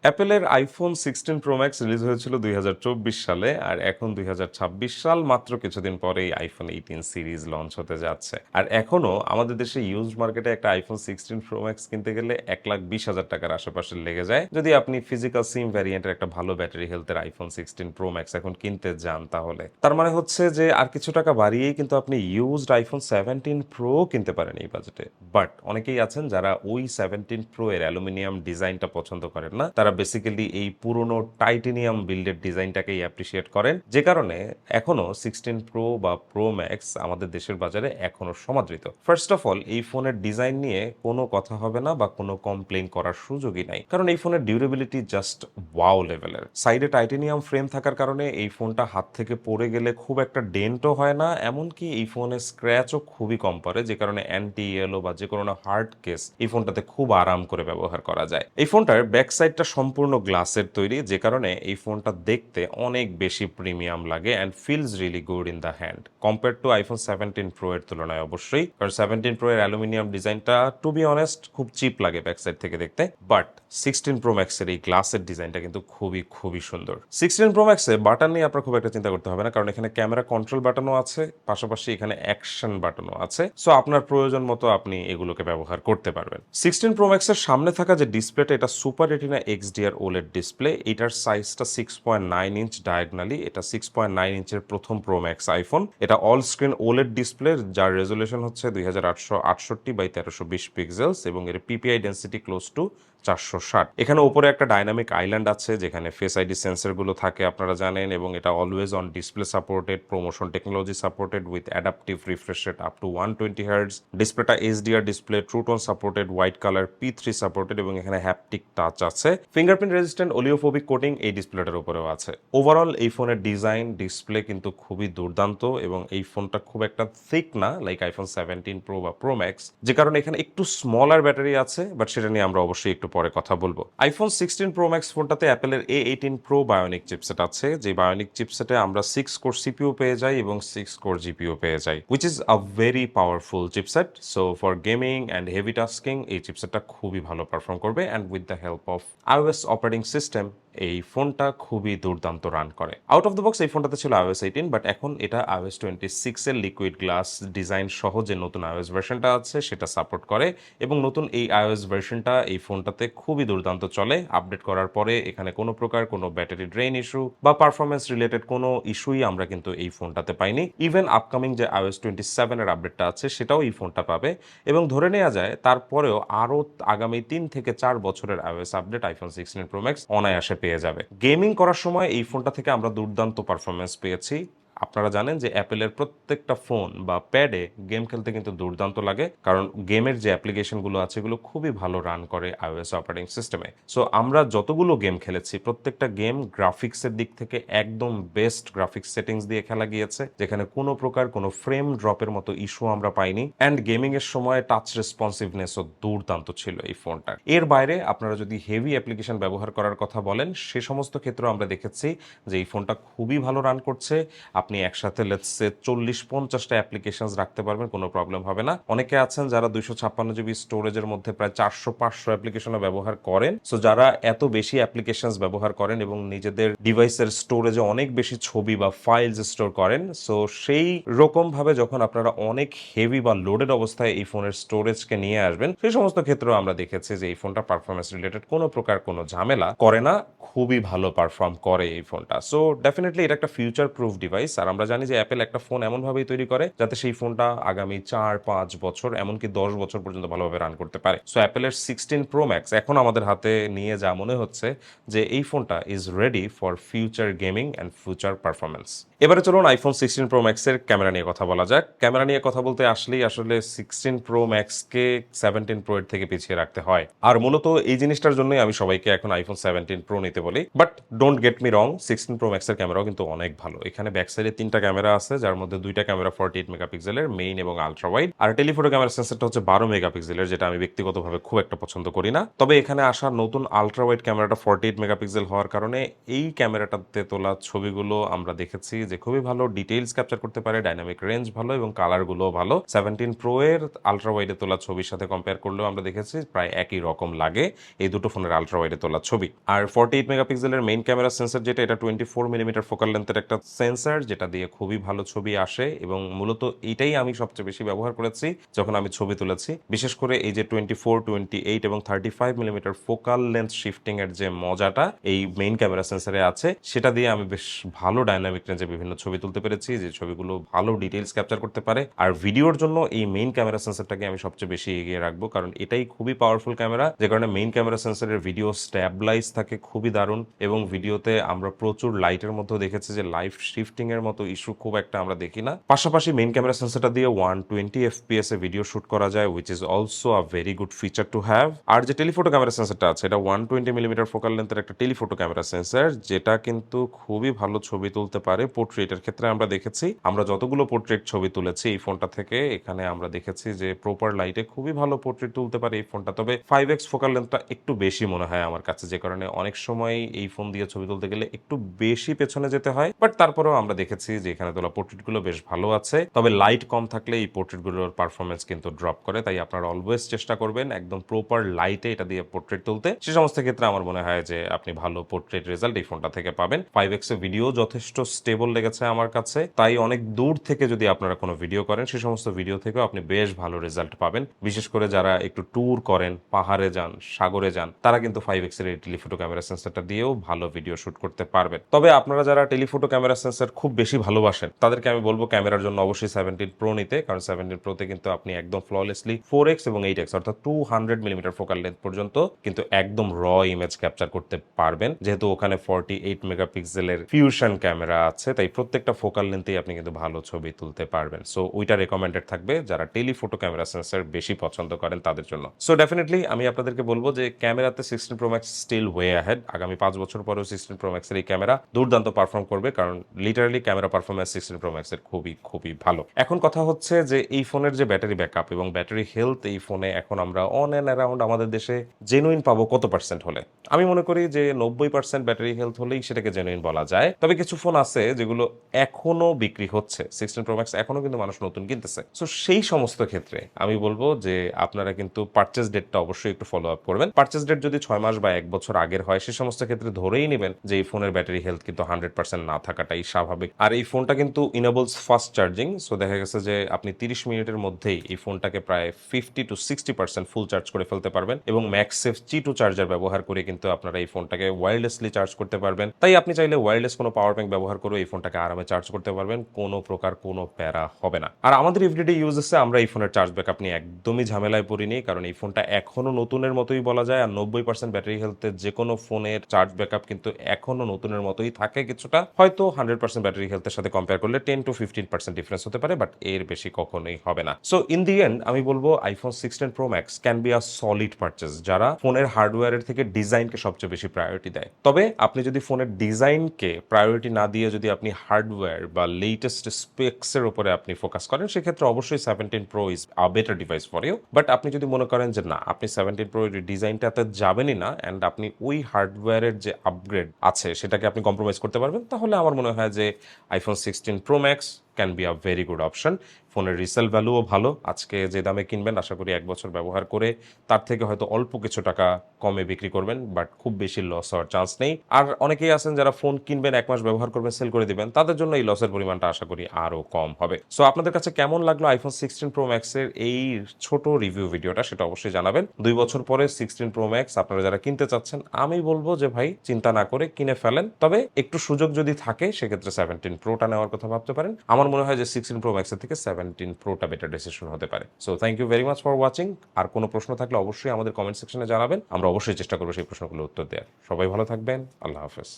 অ্যাপেলের iPhone 16 pro max release হয়েছিল 2024 সালে, আর এখন 2026 সাল, মাত্র কিছুদিন পরেই আইফোন 18 সিরিজ লঞ্চ হতে যাচ্ছে। আর এখনো আমাদের দেশে ইউজড মার্কেটে একটা আইফোন 16 প্রো ম্যাক্স কিনতে গেলে 1,20,000 টাকার আশেপাশে লেগে যায় যদি আপনি ফিজিক্যাল সিম ভ্যারিয়েন্টের একটা ভালো ব্যাটারি হেলথের আইফোন 16 প্রো ম্যাক্স এখন কিনতে যান। তাহলে তার মানে হচ্ছে যে আর কিছু টাকা বাড়িয়েই কিন্তু আপনি ইউজড আইফোন 17 প্রো কিনতে পারেন এই বাজেটে। বাট অনেকেই আছেন যারা ওই 17 প্রো এর অ্যালুমিনিয়াম ডিজাইনটা পছন্দ করেন না, তারা বেসিক্যালি এই পুরনো টাইটেনিয়াম বিল্ডের ডিজাইনটাকেই অ্যাপ্রিসিয়েট করেন, যে কারণে এখনো 16 প্রো বা প্রো ম্যাক্স আমাদের দেশের বাজারে এখনো সমাদৃত। ফার্স্ট অফ অল, এই ফোনের ডিজাইন নিয়ে কোনো কথা হবে না বা কোনো কমপ্লেন করার সুযোগই নাই, কারণ এই ফোনের ডিউরেবিলিটি জাস্ট ওয়াও লেভেলের। সাইডে টাইটেনিয়াম ফ্রেম থাকার কারণে এই ফোনটা হাত থেকে পড়ে গেলে খুব একটা ডেন্টও হয় না, এমনকি এই ফোনে স্ক্র্যাচও খুবই কম পড়ে, যে কারণে অ্যান্টি ইয়েলো বা যে কোনো হার্ড কেস এই ফোনটাতে খুব আরাম করে ব্যবহার করা যায়। এই ফোনটার ব্যাক সাইডটা সম্পূর্ণ গ্লাসের তৈরি, যে কারণে এই ফোনটা দেখতে অনেক বেশি প্রিমিয়াম লাগে and feels really good in the hand compare to iPhone 17 pro এর তুলনায়। অবশ্যই, কারণ 17 প্রো এর অ্যালুমিনিয়াম ডিজাইনটা টু বি অনেস্ট খুব চিপ লাগে ব্যাক সাইড থেকে দেখতে, বাট 16 প্রো ম্যাক্সের এই গ্লাসের ডিজাইনটা কিন্তু খুবই খুবই সুন্দর। 16 প্রো ম্যাক্সে বাটন নিয়ে আপনার খুব একটা চিন্তা করতে হবে না, কারণ এখানে ক্যামেরা কন্ট্রোল বাটনও আছে, পাশাপাশি এখানে অ্যাকশন বাটনও আছে। সো আপনার প্রয়োজন মতো আপনি এগুলোকে ব্যবহার করতে পারবেন। 16 প্রো ম্যাক্সের সামনে থাকা যে ডিসপ্লেটা, এটা super retina XDR OLED display. এটার সাইজটা 6.9 ইঞ্চ ডায়াগনালি। এটা 6.9 ইঞ্চের প্রথম প্রো ম্যাক্স আইফোন। এটা অল স্ক্রিন OLED ডিসপ্লে, যার রেজুলেশন হচ্ছে 2868 বাই 1320 পিক্সেলস এবং এর পিপিআই ডেন্সিটি ক্লোজ টু 460। এখানে উপরে একটা ডাইনামিক আইল্যান্ড আছে যেখানে ফেস আইডি সেন্সর গুলো থাকে, আপনারা জানেন, এবং এটা always on display supported, promotion technology supported with adaptive refresh rate up to 120 hertz. ডিসপ্লেটা HDR display, true tone supported, white colour, P3 supported এবং এখানে হ্যাপটিক টাচ আছে। ফিঙ্গারপ্রিন্ট রেজিস্ট্যান্ট ওলিওফোবিক কোটিং এই ডিসপ্লেটার উপরেও আছে। ওভারঅল এই ফোনের ডিজাইন ডিসপ্লে কিন্তু খুবই দুর্দান্ত এবং এই ফোনটা খুব একটা থিক না লাইক আইফোন 17 প্রো বা প্রো ম্যাক্স, যে কারণে এখানে একটু স্মলার ব্যাটারি আছে, বাট সেটা নিয়ে আমরা অবশ্যই একটু পরে কথা বলবো। আইফোন 16 প্রো ম্যাক্স ফোনটাতে অ্যাপেলের A18 প্রো বায়োনিক চিপসেট আছে, যে বায়োনিক চিপসেটে আমরা 6 কোর সিপিইউ পেয়ে যাই এবং 6 কোর জিপিইউ পেয়ে যাই, which is a very powerful chipset. So for gaming and heavy tasking এই চিপসেটটা খুবই ভালো পারফর্ম করবে, and with the help of iOS operating system এই ফোনটা খুবই দুর্দান্ত রান করে। আউট অফ দ্য বক্স এই ফোনটাতে ছিল iOS 18, বাট এখন এটা iOS 26 এর লিকুইড গ্লাস ডিজাইন সহ যে নতুন iOS ভার্সনটা আছে সেটা সাপোর্ট করে, এবং নতুন এই iOS ভার্সনটা এই ফোনটাতে খুবই দুর্দান্ত চলে। আপডেট করার পরে এখানে কোনো প্রকার কোনো ব্যাটারি ড্রেন ইস্যু বা পারফরমেন্স রিলেটেড কোনো ইস্যুই আমরা কিন্তু এই ফোনটাতে পাইনি। ইভেন আপকামিং যে iOS 27 এর আপডেটটা আছে সেটাও এই ফোনটা পাবে, এবং ধরে নেওয়া যায় তারপরেও আরও আগামী 3 থেকে 4 বছরের iOS update iPhone 16 pro max অনায়াসে পেয়ে যাবে। গেমিং করার সময় এই ফোনটা থেকে আমরা দুর্দান্ত পারফরমেন্স পেয়েছি। আপনারা জানেন যে অ্যাপেলের প্রত্যেকটা ফোন বা প্যাডে গেম খেলতে কিন্তু দুর্দান্ত লাগে, কারণ গেমের যে অ্যাপ্লিকেশনগুলো আছে এগুলো খুবই ভালো রান করে iOS অপারেটিং সিস্টেমে। সো আমরা যতগুলো গেম খেলেছি প্রত্যেকটা গেম গ্রাফিক্সের দিক থেকে একদম বেস্ট গ্রাফিক্স সেটিংস দিয়ে খেলা গিয়েছে, যেখানে কোনো প্রকার কোনো ফ্রেম ড্রপের মতো ইস্যু আমরা পাইনি, অ্যান্ড গেমিং এর সময় টাচ রেসপন্সিভনেসও দুর্দান্ত ছিল এই ফোনটার। এর বাইরে আপনারা যদি হেভি অ্যাপ্লিকেশন ব্যবহার করার কথা বলেন, সে সমস্ত ক্ষেত্রে আমরা দেখেছি যে এই ফোনটা খুবই ভালো রান করছে। আপনি একসাথে লেটস সে 40-50টা অ্যাপ্লিকেশনস রাখতে পারবেন, কোনো প্রবলেম হবে না। অনেকে আছেন যারা 256 জিবি স্টোরেজের মধ্যে প্রায় 400-500 অ্যাপ্লিকেশনও ব্যবহার করেন। সো যারা এত বেশি অ্যাপ্লিকেশনস ব্যবহার করেন এবং নিজেদের ডিভাইসের স্টোরেজে অনেক বেশি ছবি বা ফাইলস স্টোর করেন, সো সেই রকম ভাবে যখন আপনারা অনেক হেভি বা লোডেড অবস্থায় এই ফোনের স্টোরেজকে নিয়ে আসবেন, সেই সমস্ত ক্ষেত্রেও আমরা দেখেছি যে এই ফোনটা পারফরমেন্স রিলেটেড কোনো প্রকার কোনো ঝামেলা করে না, খুবই ভালো পারফর্ম করে এই ফোনটা। সো ডেফিনেটলি এটা একটা ফিউচার প্রুফ ডিভাইস, আর আমরা জানি যে অ্যাপেল একটা ফোন এমনভাবেই তৈরি করে যাতে সেই ফোনটা আগামী 4-5 বছর এমনকি 10 বছর পর্যন্ত ভালোভাবে রান করতে পারে। সো অ্যাপেলের 16 প্রো ম্যাক্স এখন আমাদের হাতে নিয়ে যা মনে হচ্ছে যে এই ফোনটা is ready for future gaming and future performance. এবারে চলুন আইফোন 16 প্রো ম্যাক্সের ক্যামেরা নিয়ে কথা বলা যাক। ক্যামেরা নিয়ে কথা বলতে আসলেই আসলে 16 প্রো ম্যাক্সকে 17 প্রো এর থেকে পিছিয়ে রাখতে হয়, আর মূলত এই জিনিসটার জন্যই আমি সবাইকে এখন আইফোন 17 প্রো নিতে বলি। But don't get me wrong, 16 pro ম্যাক্সের ক্যামেরাও কিন্তু অনেক ভালো। এখানে ব্যাক সাইডে 3টা ক্যামেরা আছে, যার মধ্যে 2টা ক্যামেরা 48 মেগাপিক্সেলের মেইন এবং আলট্রা ওয়াইড, আর টেলিফোটো ক্যামেরা সেন্সরটা হচ্ছে 12 মেগাপিক্সেলের, যেটা আমি ব্যক্তিগতভাবে খুব একটা পছন্দ করি না। তবে এখানে আসা নতুন আলট্রা ওয়াইড ক্যামেরাটা 48 মেগাপিক্সেল হওয়ার কারণে এই ক্যামেরাটাতে তোলা ছবিগুলো আমরা দেখেছি যে খুবই ভালো ডিটেইলস ক্যাপচার করতে পারে, ডাইনামিক রেঞ্জ ভালো এবং কালারগুলোও ভালো। 17 প্রো এর আলট্রা ওয়াইডে তোলা ছবির সাথে কম্পেয়ার করলেও আমরা দেখেছি প্রায় একই রকম লাগে এই দুটো ফোনের আলট্রা ওয়াইডে তোলা ছবি। আর 48 মেগাপিক্সেলের মেইন ক্যামেরা সেন্সর যেটা, এটা 24 মিলিমিটার ফোকাল লেন্থের একটা সেন্সর, যেটা দিয়ে খুবই ভালো ছবি আসে এবং মূলত এটাই আমি সবচেয়ে বেশি ব্যবহার করেছি যখন আমি ছবি তুলেছি। বিশেষ করে এই যে 24, 28 এবং 35 মিলিমিটার ফোকাল লেন্থ শিফটিং এর যে মজাটা এই মেইন ক্যামেরা সেন্সরে আছে, সেটা দিয়ে আমি বেশ ভালো ডাইনামিক রেঞ্জে বিভিন্ন ছবি তুলতে পেরেছি, যে ছবিগুলো ভালো ডিটেইলস ক্যাপচার করতে পারে। আর ভিডিওর জন্য এই মেইন ক্যামেরা সেন্সরটাকে আমি সবচেয়ে বেশি এগিয়ে রাখবো, কারণ এটাই খুবই পাওয়ারফুল ক্যামেরা, যে কারণে মেইন ক্যামেরা সেন্সরের ভিডিও স্ট্যাবলাইজ থাকে খুবই দারুণ এবং ভিডিওতে আমরা প্রচুর লাইটের মধ্যে দেখেছি যে লাইভ শিফটিং এর মতো ইস্যু খুব একটা আমরা দেখি না। পাশাপাশি মেইন ক্যামেরা সেন্সরটা দিয়ে 120 FPS এ ভিডিও শুট করা যায়, which is also a very good feature to have. আর যে টেলিফোটো ক্যামেরা সেন্সরটা আছে, এটা 120 মিলিমিটার ফোকাল লেন্থের একটা টেলিফোটো ক্যামেরা সেন্সর, যেটা কিন্তু খুবই ভালো ছবি তুলতে পারে। পোর্ট্রেটের ক্ষেত্রে আমরা দেখেছি, আমরা যতগুলো পোর্ট্রেট ছবি তুলেছি এই ফোনটা থেকে, এখানে আমরা দেখেছি যে প্রপার লাইটে খুবই ভালো পোর্ট্রেট তুলতে পারে এই ফোনটা। তবে 5x ফোকাল লেন্থটা একটু বেশি মনে হয় আমার কাছে, যে কারণে অনেক সময় এই ফোন দিয়ে ছবি তুলতে গেলে একটু বেশি পেছনে যেতে হয়। বাট তারপরেও আমরা দেখেছি যে এখানে তোলা পোর্ট্রেটগুলো বেশ ভালো আছে। তবে লাইট কম থাকলে এই পোর্ট্রেটগুলোর পারফরমেন্স কিন্তু ড্রপ করে, তাই আপনারা অলওয়েজ চেষ্টা করবেন একদম প্রপার লাইটে এটা দিয়ে পোর্ট্রেট তুলতে। সে সমস্ত ক্ষেত্রে আমার মনে হয় যে আপনি ভালো পোর্ট্রেট রেজাল্ট এই ফোনটা থেকে পাবেন। 5x এ ভিডিও যথেষ্ট স্টেবল লেগেছে আমার কাছে, তাই অনেক দূর থেকে যদি আপনারা কোনো ভিডিও করেন সে সমস্ত ভিডিও থেকেও আপনি বেশ ভালো রেজাল্ট পাবেন। বিশেষ করে যারা একটু ট্যুর করেন, পাহাড়ে যান, সাগরে যান, তারা কিন্তু 5x এর এই টেলিফোটো ক্যামেরা সেন্সরটা দিয়েও ভালো ভিডিও শুট করতে পারবেন। তবে আপনারা যারা টেলিফোটো ক্যামেরা সেন্সর খুব বেশি ভালোবাসেন তাদেরকে আমি বলবো ক্যামেরার জন্য অবশ্যই 17 প্রো নিতে, কারণ 17 প্রোতে কিন্তু আপনি একদম ফ্ললেসলি 4x এবং 8x অর্থাৎ 200 মিলিমিটার ফোকাল লেন্থ পর্যন্ত কিন্তু একদম র ইমেজ ক্যাপচার করতে পারবেন। যেহেতু ওখানে 48 মেগাপিক্সেলের ফিউশন ক্যামেরা আছে, তাই প্রত্যেকটা ফোকাল লেন্থেই আপনি কিন্তু ভালো ছবি তুলতে পারবেন। সো ওইটা রেকমেন্ডেড থাকবে যারা টেলিফোটো ক্যামেরা সেন্সর বেশি পছন্দ করেন তাদের জন্য। সো ডেফিনেটলি আমি আপনাদেরকে বলবো যে ক্যামেরাতে 16 pro max still way ahead. আগামী 5 বছর পরেও 16 প্রো ম্যাক্সের এই ক্যামেরা দুর্দান্ত পারফর্ম করবে, কারণ লিটারালি ক্যামেরা পারফরমেন্স 16 প্রো ম্যাক্সের খুবই খুবই ভালো। এখন কথা হচ্ছে যে এই ফোনের যে ব্যাটারি ব্যাকআপ এবং ব্যাটারি হেলথ, এই ফোনে এখন আমরা অন অ্যান্ড অ্যারাউন্ড আমাদের দেশে জেনুইন পাবো কত পার্সেন্ট হলে? আমি মনে করি যে 90% ব্যাটারি হেলথ হলেই সেটাকে জেনুইন বলা যায়। তবে কিছু ফোন আছে যেগুলো এখনো বিক্রি হচ্ছে, 16 প্রো ম্যাক্স এখনো কিন্তু মানুষ নতুন কিনতেছে। সো সেই সমস্ত ক্ষেত্রে আমি বলবো যে আপনারা কিন্তু পারচেস ডেটটা অবশ্যই একটু ফলো আপ করবেন। পারচেস ডেট যদি 6 মাস বা 1 বছর আগের হয়, সে সমস্ত ক্ষেত্রে ধরেই নেবেন যে এই ফোনের ব্যাটারি হেলথ কিন্তু 100% না থাকাটাই স্বাভাবিক। আর এই ফোনটা কিন্তু ইনেবলস ফাস্ট চার্জিং। সো দেখা গেছে যে আপনি 30 মিনিটের মধ্যেই এই ফোনটাকে প্রায় 50 to 60% ফুল চার্জ করে ফেলতে পারবেন এবং ম্যাক্সেফ G2 চার্জার ব্যবহার করে কিন্তু আপনারা এই ফোনটাকে ওয়্যারলেসলি চার্জ করতে পারবেন। তাই আপনি চাইলে ওয়্যারলেস কোনো পাওয়ার ব্যাংক ব্যবহার করে এই ফোনটাকে আরামে চার্জ করতে পারবেন, কোনো প্রকার কোনো প্যারা হবে না। আর আমাদের এভরিডে ইউজেসে আমরা এই ফোনের চার্জ ব্যাকআপ নিয়ে একদমই ঝামেলায় পড়িনি, কারণ এই ফোনটা এখনো নতুনের মতোই বলা যায়। আর 90% ব্যাটারি হেলথের যে কোনো ফোনের চার্জ ব্যাকআপ কিন্তু এখনো নতুনের মতোই থাকে। কিছুটা হয়তো 100% ব্যাটারি হেলথের সাথে কম্পেয়ার করলে 10 to 15% ডিফারেন্স হতে পারে, বাট এর বেশি কখনোই হবে না। সো ইন দি এন্ড আমি বলবো iPhone 16 pro max can be a solid purchase যারা ফোনের হার্ডওয়্যারের থেকে ডিজাইনকে সবচেয়ে বেশি প্রায়োরিটি দেয়। তবে আপনি যদি ফোনের ডিজাইনকে প্রায়োরিটি না দিয়ে যদি আপনি হার্ডওয়্যার বা লেটেস্ট স্পেক্সের উপরে আপনি ফোকাস করেন, সেক্ষেত্রে অবশ্যই 17 pro is a better device for you. But আপনি যদি মনে করেন যে না, আপনি 17 প্রো ডিজাইনটাতে যাবেনই না অ্যান্ড আপনি ওই হার্ডওয়্যারের যে আপগ্রেড আছে সেটাকে আপনি কম্প্রোমাইজ করতে পারবেন, তাহলে আমার মনে হয় যে iPhone 16 pro max can be a very good option. ফোনের রিসেল ভ্যালুও ভালো। আজকে যে দামে কিনবেন আশা করি 1 বছর ব্যবহার করে তার থেকে হয়তো অল্প কিছু টাকা কমে বিক্রি করবেন, বাট খুব বেশি লস হওয়ার চান্স নেই। আর অনেকেই আছেন যারা ফোন কিনবেন, 1 মাস ব্যবহার করবেন, সেল করে দিবেন, তাদের জন্য এই লসের পরিমাণটা আশা করি আরও কম হবে। সো আপনাদের কাছে কেমন লাগলো আইফোন 16 প্রো ম্যাক্সের এই ছোট রিভিউ ভিডিওটা, সেটা অবশ্যই জানাবেন। 2 বছর পরে 16 প্রো ম্যাক্স আপনারা যারা কিনতে চাচ্ছেন, আমি বলবো যে ভাই চিন্তা না করে কিনে ফেলেন। তবে একটু সুযোগ যদি থাকে সেক্ষেত্রে 17 প্রোটা নেওয়ার কথা ভাবতে পারেন। আমার মনে হয় যে 16 প্রো ম্যাক্সের থেকে 17 প্রোটা বেটার ডিসিশন হতে পারে। So thank you very much for watching. আর কোনো প্রশ্ন থাকলে অবশ্যই আমাদের কমেন্ট সেকশনে জানাবেন, আমরা অবশ্যই চেষ্টা করবো সেই প্রশ্নগুলোর উত্তর দেওয়ার। সবাই ভালো থাকবেন, আল্লাহ হাফেজ।